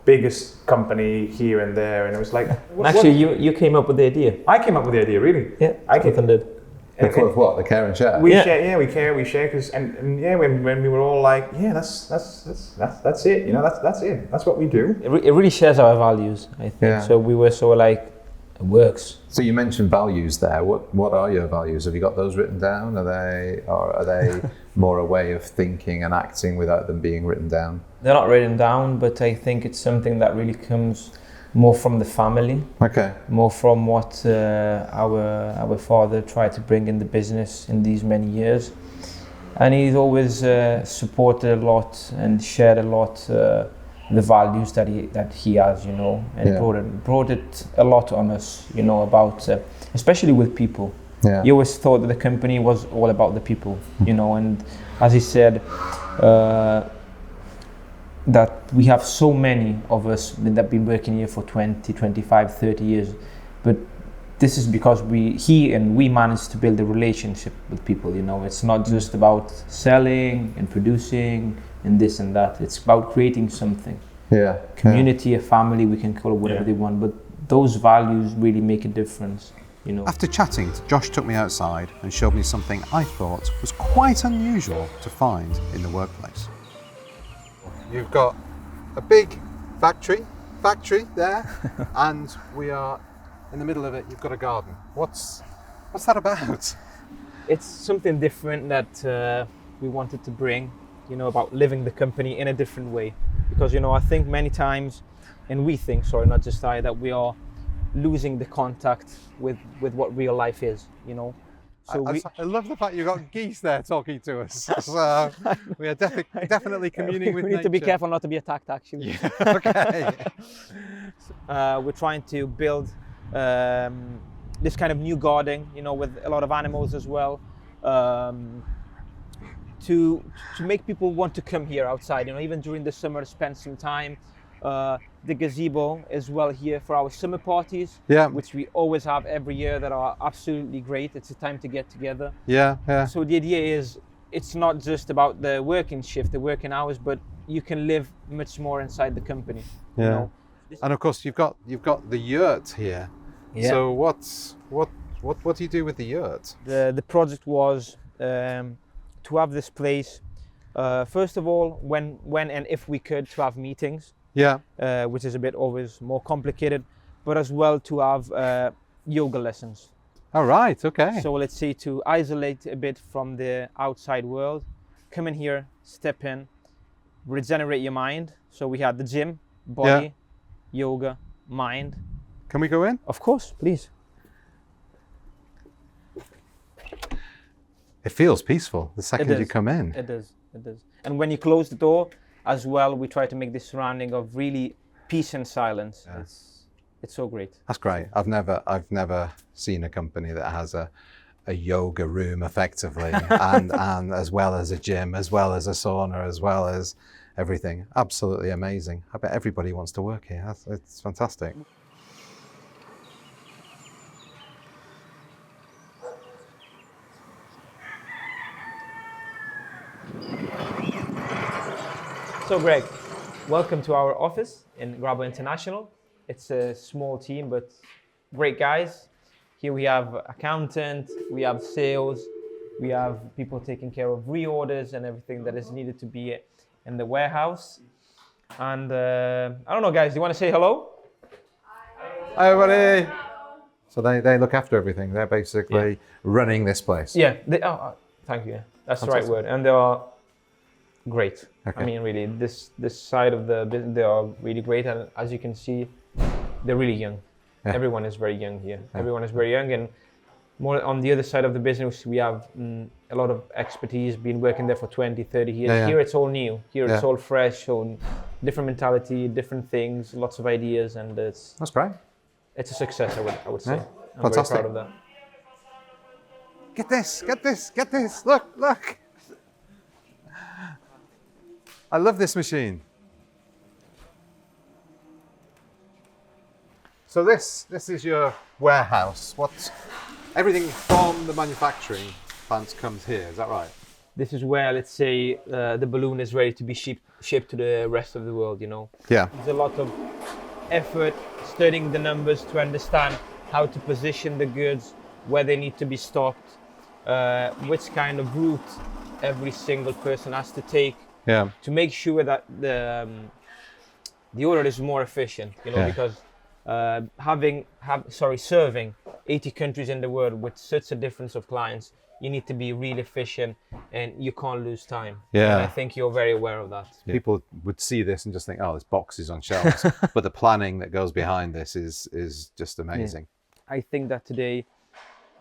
Biggest company here and there, and it was like. You came up with the idea. I came up with the idea, really. Yeah, Jonathan did. What? The care and share? We share, we share, because and when we were all like, yeah, that's it, that's it, that's what we do. It really shares our values, I think. Yeah. So we were so like, it works. So you mentioned values there. What are your values? Have you got those written down? Are they more a way of thinking and acting without them being written down? They're not written down, but I think it's something that really comes more from the family. Okay. More from what our father tried to bring in the business in these many years, and he's always supported a lot and shared a lot the values that he has, and brought it a lot on us, about especially with people. Yeah. He always thought that the company was all about the people, and as he said, that we have so many of us that have been working here for 20, 25, 30 years, but this is because we managed to build a relationship with people. It's not just about selling and producing and this and that. It's about creating something. Yeah. Community, a family, we can call it whatever they want, but those values really make a difference. After chatting, Josh took me outside and showed me something I thought was quite unusual to find in the workplace. You've got a big factory there, and we are in the middle of it. You've got a garden. What's that about? It's something different that we wanted to bring, about living the company in a different way. Because, I think many times, and we think, not just I, that we are losing the contact with what real life is, So I love the fact you've got geese there talking to us. So we are definitely communing with we need nature. to be careful not to be attacked, actually. Yeah, okay. We're trying to build this kind of new garden, with a lot of animals as well, to make people want to come here outside, even during the summer, spend some time. The gazebo as well here for our summer parties, which we always have every year, that are absolutely great. It's a time to get together. Yeah. So the idea is, it's not just about the working shift, the working hours, but you can live much more inside the company. Yeah. And of course, you've got the yurt here. Yeah. So what do you do with the yurt? The project was to have this place. First of all, when and if we could, to have meetings. Yeah. Which is a bit always more complicated, but as well to have yoga lessons. All right, okay. So let's say to isolate a bit from the outside world, come in here, step in, regenerate your mind. So we had the gym, body, yoga, mind. Can we go in? Of course, please. It feels peaceful the second you come in. It does. And when you close the door, as well, we try to make this surrounding of really peace and silence. Yeah. It's so great. That's great. I've never seen a company that has a yoga room effectively, and as well as a gym, as well as a sauna, as well as everything. Absolutely amazing. I bet everybody wants to work here. It's fantastic. So Greg, welcome to our office in Grabo International. It's a small team, but great guys. Here we have accountant, we have sales, we have people taking care of reorders and everything that is needed to be in the warehouse. And I don't know, guys, do you want to say hello? Hi everybody. So they look after everything. They're basically running this place. Yeah, thank you. That's the right word. And they are great. Okay. I mean, really, this side of the business, they are really great. And as you can see, they're really young. Yeah. Everyone is very young here. Yeah. Everyone is very young. And more on the other side of the business, we have a lot of expertise, been working there for 20, 30 years. Yeah, yeah. Here it's all new. Here it's Yeah. all fresh, so different mentality, different things, lots of ideas, and That's great. it's a success, I would say. Yeah. I'm Fantastic. very proud of that. Get this, get this, get this. Look. I love this machine. So this is your warehouse. Everything from the manufacturing plants comes here, is that right? This is where, let's say, the balloon is ready to be shipped to the rest of the world, you know. Yeah. There's a lot of effort studying the numbers to understand how to position the goods, where they need to be stocked, which kind of route every single person has to take to make sure that the order is more efficient, you know, because serving 80 countries in the world with such a difference of clients, you need to be really efficient and you can't lose time. Yeah. And I think you're very aware of that. People would see this and just think, oh, there's boxes on shelves. But the planning that goes behind this is just amazing. I think that today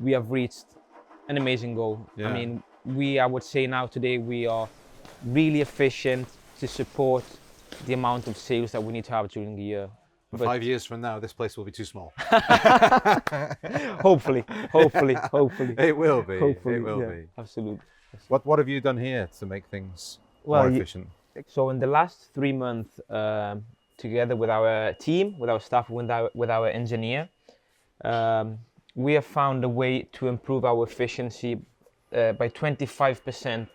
we have reached an amazing goal. Yeah. I mean, I would say now today we are really efficient to support the amount of sales that we need to have during the year. But 5 years from now, this place will be too small. Hopefully. It will be. Hopefully, It will yeah, be. absolutely. What have you done here to make things Well, more efficient? So in the last 3 months, together with our team, with our staff, with our engineer, we have found a way to improve our efficiency by 25%,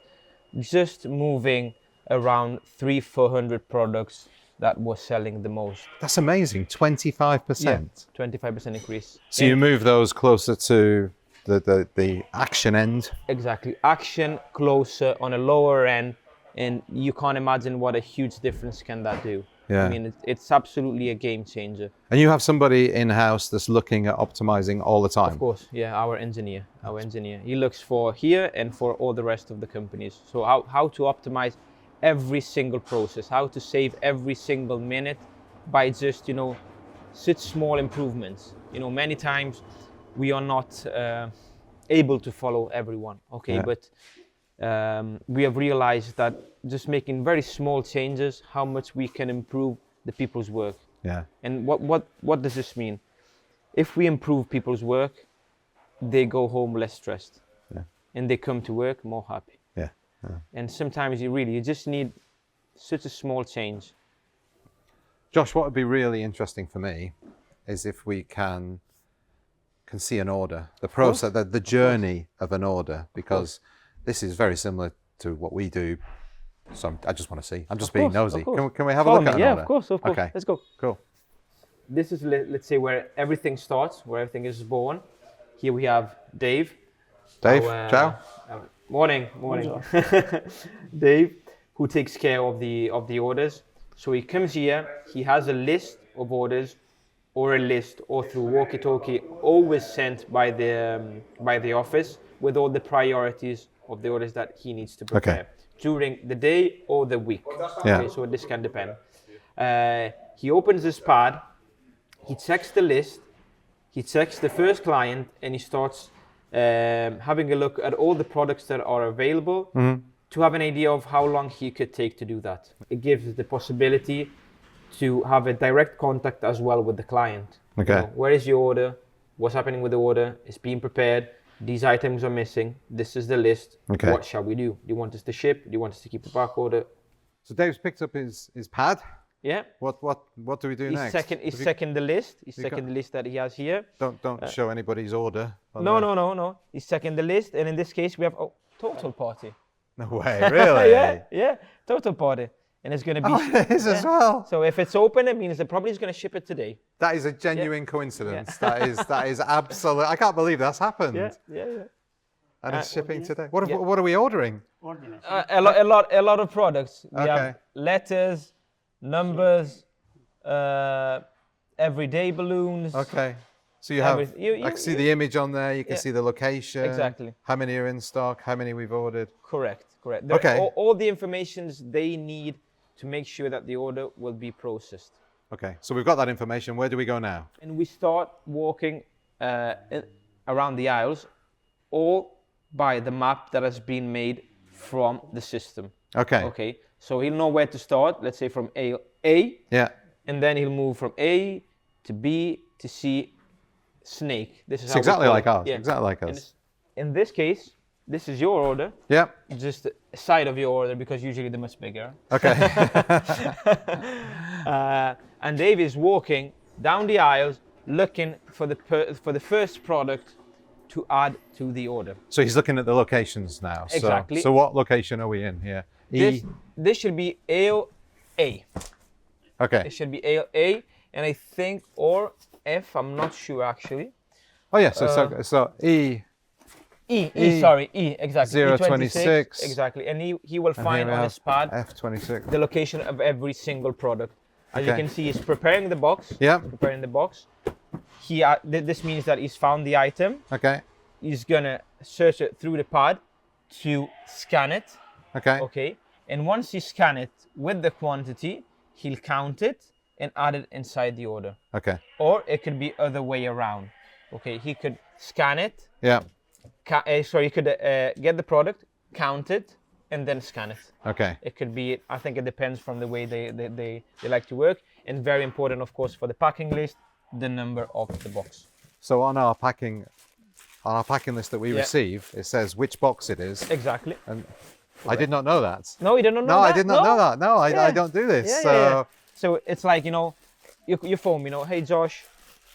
just moving around 300-400 products that was selling the most. That's amazing, 25%. 25% increase. So you move those closer to the action end? Exactly, action closer on a lower end, and you can't imagine what a huge difference can that do. Yeah. I mean, it's absolutely a game changer. And you have somebody in-house that's looking at optimizing all the time? Of course, yeah, our engineer. He looks for here and for all the rest of the companies. So how to optimize every single process, how to save every single minute by just, you know, such small improvements. You know, many times we are not able to follow everyone, okay? Yeah. But we have realized that just making very small changes, how much we can improve the people's work. Yeah. And what does this mean? If we improve people's work, they go home less stressed. Yeah. And they come to work more happy. Yeah. And sometimes you just need such a small change. Josh, what would be really interesting for me is if we can see an order, the process, the journey of an order, because this is very similar to what we do. So I just want to see. I'm just being nosy. Can we have a look at an order? Of course. Okay. Let's go. Cool. This is, let's say, where everything starts, where everything is born. Here we have Dave. Dave, ciao. Morning. Dave, who takes care of the orders. So he comes here, he has a list of orders, or through walkie-talkie, always sent by the office with all the priorities of the orders that he needs to prepare during the day or the week. Yeah. Okay, so this can depend. He opens this pad, he checks the list, he checks the first client, and he starts having a look at all the products that are available to have an idea of how long he could take to do that. It gives the possibility to have a direct contact as well with the client. Okay. You know, where is your order? What's happening with the order? It's being prepared. These items are missing. This is the list. Okay. What shall we do? Do you want us to ship? Do you want us to keep a back order? So Dave's picked up his pad. Yeah. What do we do next? He's second the list. He's second the list that he has here. Don't show anybody's order. No. He's second the list, and in this case we have total party. No way, really? yeah, total party, and it's going to be. Oh, it is as well. So if it's open, it means they're probably going to ship it today. That is a genuine coincidence. That is absolute. I can't believe that's happened. Yeah. And it's shipping today. What are we ordering? A lot of products. We have letters, numbers, everyday balloons. Okay. So you have, I can see the image on there, you can see the location. Exactly. How many are in stock, how many we've ordered. Correct. Okay. All the informations they need to make sure that the order will be processed. Okay, so we've got that information. Where do we go now? And we start walking around the aisles, all by the map that has been made from the system. Okay. So he'll know where to start, let's say from A. Yeah. And then he'll move from A to B to C, snake. This is It's how exactly we call like it. ours. Yeah. Exactly like And us. in this case, this is your order. Yeah. Just a side of your order, because usually they're much bigger. Okay. And Dave is walking down the aisles looking for the first product to add to the order. So he's looking at the locations now. Exactly. So what location are we in here? E. This should be aisle A. Okay. It should be aisle A, and I think, or F, I'm not sure actually. Oh yeah, so E. E, exactly. 026. Exactly, and he will find on his pad F26. the location of every single product. As you Okay. can see, he's preparing the box. Yeah. Preparing the box. This means that he's found the item. Okay. He's gonna search it through the pad to scan it. Okay. Okay. And once he scan it with the quantity, he'll count it and add it inside the order. Okay. Or it could be other way around. Okay. He could scan it. Yeah. He could get the product, count it, and then scan it. Okay. It could be, I think it depends from the way they like to work. And very important, of course, for the packing list, the number of the box. So on our packing list that we receive, it says which box it is. Exactly. And I did not know that. No, you didn't know No, that? I did not know that. No, I don't do this. So So it's like, you phone me, hey Josh,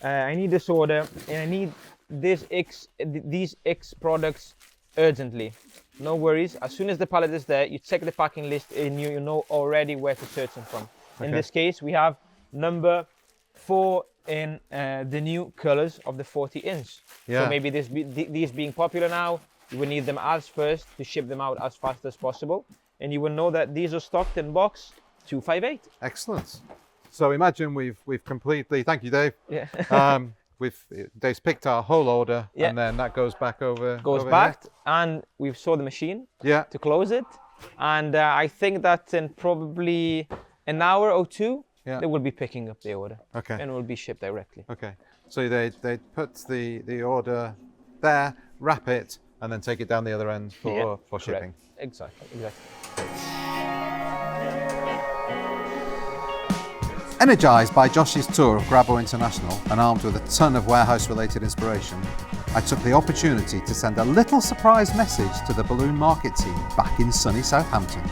I need this order and I need these X products urgently. No worries. As soon as the pallet is there, you check the packing list and you know already where to search them from. In this case, we have number 4 in the new colors of the 40-inch. Yeah. So maybe these being popular now, you will need them as first to ship them out as fast as possible. And you will know that these are stocked in box 258. excellent. So imagine we've completely. Thank you, Dave. Yeah. Dave's picked our whole order, Yeah. and then that goes back over. Goes over back, and we've saw the machine Here. to close it. And I think that in probably an hour or two, they will be picking up the order. Okay. And it will be shipped directly. Okay. So they put the order there, wrap it, and then take it down the other end for shipping. Exactly. Energised by Josh's tour of Grabo International and armed with a ton of warehouse-related inspiration, I took the opportunity to send a little surprise message to the balloon market team back in sunny Southampton.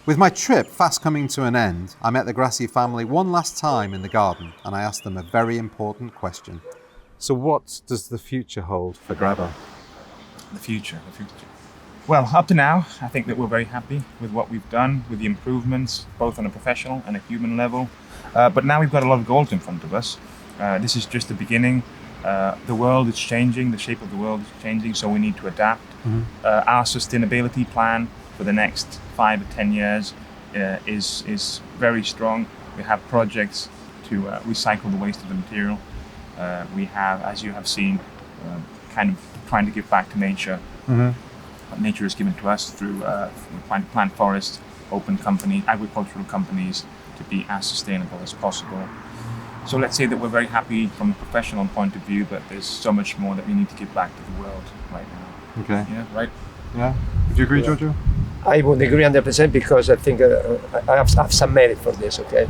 With my trip fast coming to an end, I met the Grassi family one last time in the garden and I asked them a very important question. So what does the future hold for Grabo? The future. Well, up to now, I think that we're very happy with what we've done, with the improvements, both on a professional and a human level. But now we've got a lot of goals in front of us. This is just the beginning. The world is changing, the shape of the world is changing, so we need to adapt. Our sustainability plan for the next 5 or 10 years is very strong. We have projects to recycle the waste of the material. We have, as you have seen, kind of trying to give back to nature. What nature has given to us through plant forests, open companies, agricultural companies, to be as sustainable as possible. So let's say that we're very happy from a professional point of view, but there's so much more that we need to give back to the world right now. Okay. Yeah, right? Yeah. Would you agree, Giorgio? I would agree 100% because I think I have some merit for this, okay?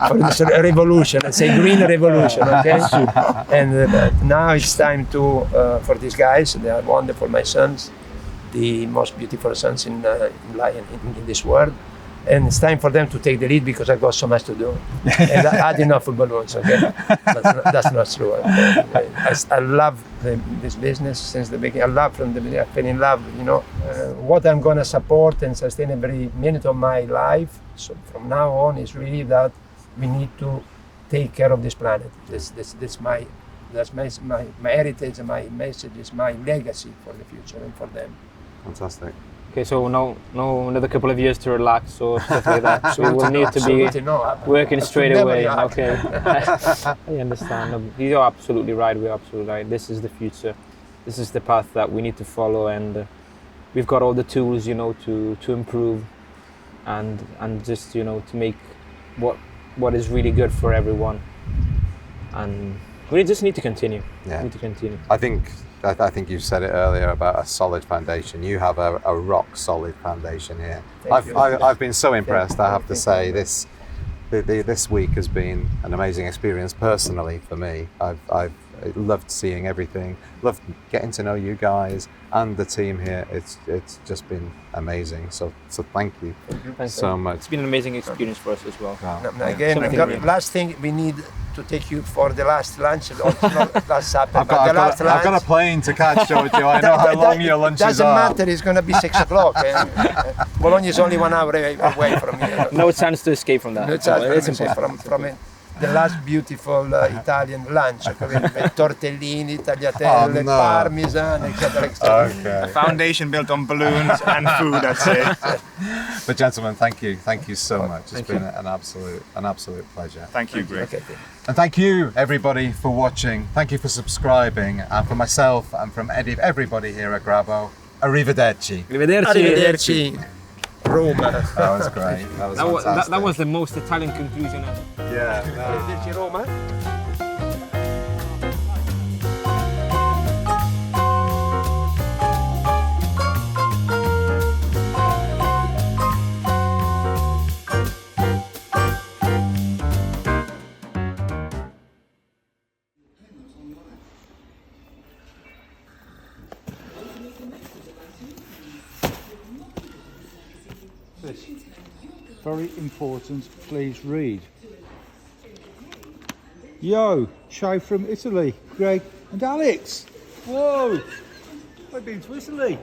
For this revolution, let's say green revolution, okay? And now it's time to, for these guys, they are wonderful, my sons, the most beautiful sons in this world. And it's time for them to take the lead because I've got so much to do. And I did not football balloons, okay? That's not true. I love this business since the beginning. I love from the beginning. I fell in love, you know. What I'm going to support and sustain every minute of my life, so from now on, is really that we need to take care of this planet. That's my heritage, my message, is my legacy for the future and for them. Fantastic. Okay, so no another couple of years to relax or stuff like that. So we'll need to be working straight away. Okay, I understand. No, you're absolutely right. We're absolutely right. This is the future. This is the path that we need to follow, and we've got all the tools, you know, to improve, and just, you know, to make what is really good for everyone. And we just need to continue. Yeah. We need to continue. I think you said it earlier about a solid foundation. You have a rock solid foundation here. I've been so impressed. I have to say this week has been an amazing experience personally for me. I've loved seeing everything, loved getting to know you guys and the team here. It's just been amazing. So thank you so much. It's been an amazing experience for us as well. Wow. Again, last thing we need to take you for the last lunch, not last supper. I've got a plane to catch, Giorgio. I know how long your lunches doesn't are. matter, it's going to be 6 o'clock. Bologna is only 1 hour away from here. No chance to escape from that. No chance from it. The last beautiful Italian lunch, with tortellini, tagliatelle, parmesan, etc. Okay. A foundation built on balloons and food, I'd say. But gentlemen, thank you so much. It's been an absolute pleasure. Thank you, Greg. Okay. And thank you everybody for watching. Thank you for subscribing, and for myself and from everybody here at Grabo, arrivederci. Arrivederci. Roma. That was great. That was fantastic. That was the most Italian conclusion ever. Yeah. Arrivederci Roma. Very important, please read. Yo, show from Italy, Greg and Alex. Whoa, I've been to Italy.